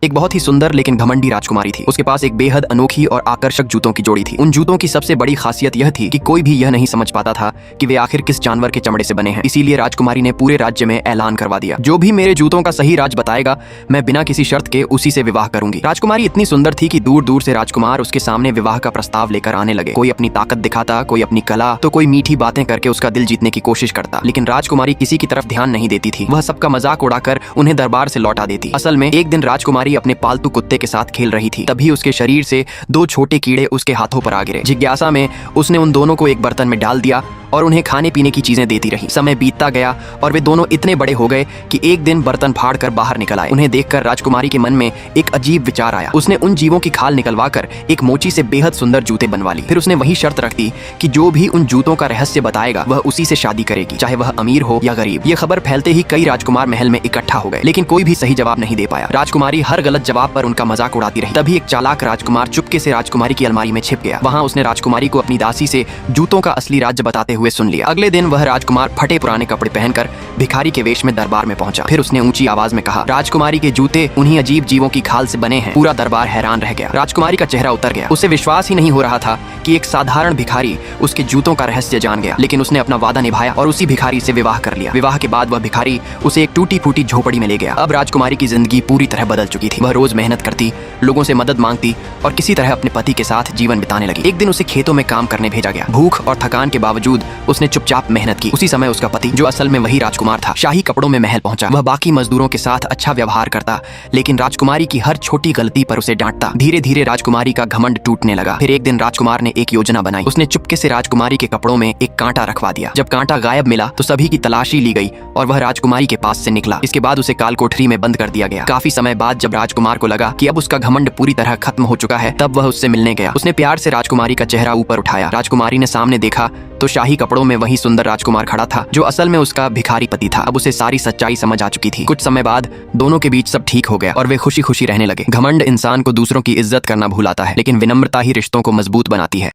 एक बहुत ही सुंदर लेकिन घमंडी राजकुमारी थी। उसके पास एक बेहद अनोखी और आकर्षक जूतों की जोड़ी थी। उन जूतों की सबसे बड़ी खासियत यह थी कि कोई भी यह नहीं समझ पाता था कि वे आखिर किस जानवर के चमड़े से बने हैं। इसीलिए राजकुमारी ने पूरे राज्य में ऐलान करवा दिया, जो भी मेरे जूतों का सही राज बताएगा, मैं बिना किसी शर्त के उसी से विवाह करूंगी। राजकुमारी इतनी सुंदर थी कि दूर दूर से राजकुमार उसके सामने विवाह का प्रस्ताव लेकर आने लगे। कोई अपनी ताकत दिखाता, कोई अपनी कला, तो कोई मीठी बातें करके उसका दिल जीतने की कोशिश करता। लेकिन राजकुमारी किसी की तरफ ध्यान नहीं देती थी। वह सबका मजाक उड़ाकर उन्हें दरबार से लौटा देती। असल में एक दिन राजकुमारी अपने पालतू कुत्ते के साथ खेल रही थी। तभी उसके शरीर से दो छोटे कीड़े उसके हाथों पर आ गिरे। जिज्ञासा में उसने उन दोनों को एक बर्तन में डाल दिया और उन्हें खाने पीने की चीजें देती रही। समय बीतता गया और वे दोनों इतने बड़े हो गए कि एक दिन बर्तन फाड़कर बाहर निकल आए। उन्हें देखकर राजकुमारी के मन में एक अजीब विचार आया। उसने उन जीवों की खाल निकलवाकर एक मोची से बेहद सुंदर जूते बनवा ली। फिर उसने वही शर्त रख दी कि जो भी उन जूतों का रहस्य बताएगा वह उसी से शादी करेगी, चाहे वह अमीर हो या गरीब। ये खबर फैलते ही कई राजकुमार महल में इकट्ठा हो गए, लेकिन कोई भी सही जवाब नहीं दे पाया। राजकुमारी हर गलत जवाब पर उनका मजाक उड़ाती रही। तभी एक चालाक राजकुमार चुपके से राजकुमारी की अलमारी में छिप गया। वहां उसने राजकुमारी को अपनी दासी से जूतों का असली राज बताते हुए सुन लिया। अगले दिन वह राजकुमार फटे पुराने कपड़े पहनकर भिखारी के वेश में दरबार में पहुंचा। फिर उसने ऊंची आवाज में कहा, राजकुमारी के जूते उन्हीं अजीब जीवों की खाल से बने हैं। पूरा दरबार हैरान रह गया। राजकुमारी का चेहरा उतर गया। उसे विश्वास ही नहीं हो रहा था कि एक साधारण भिखारी उसके जूतों का रहस्य जान गया। लेकिन उसने अपना वादा निभाया और उसी भिखारी से विवाह कर लिया। विवाह के बाद वह भिखारी उसे एक टूटी फूटी झोपड़ी में ले गया। अब राजकुमारी की जिंदगी पूरी तरह बदल चुकी थी। वह रोज मेहनत करती, लोगों से मदद मांगती और किसी तरह अपने पति के साथ जीवन बिताने लगी। एक दिन उसे खेतों में काम करने भेजा गया। भूख और थकान के बावजूद उसने चुपचाप मेहनत की। उसी समय उसका पति, जो असल में वही राजकुमार था, शाही कपड़ों में महल पहुंचा। वह बाकी मजदूरों के साथ अच्छा व्यवहार करता, लेकिन राजकुमारी की हर छोटी गलती पर उसे डांटता। धीरे धीरे राजकुमारी का घमंड टूटने लगा। फिर एक दिन राजकुमार ने एक योजना बनाई। उसने चुपके से राजकुमारी के कपड़ों में एक कांटा रखवा दिया। जब कांटा गायब मिला तो सभी की तलाशी ली गई और वह राजकुमारी के पास से निकला। इसके बाद उसे काल कोठरी में बंद कर दिया गया। काफी समय बाद जब राजकुमार को लगा कि अब उसका घमंड पूरी तरह खत्म हो चुका है, तब वह उससे मिलने गया। उसने प्यार से राजकुमारी का चेहरा ऊपर उठाया। राजकुमारी ने सामने देखा तो शाही कपड़ों में वही सुंदर राजकुमार खड़ा था, जो असल में उसका भिखारी पति था। अब उसे सारी सच्चाई समझ आ चुकी थी। कुछ समय बाद दोनों के बीच सब ठीक हो गया और वे खुशी खुशी रहने लगे। घमंड इंसान को दूसरों की इज्जत करना भुलाता है, लेकिन विनम्रता ही रिश्तों को मजबूत बनाती है।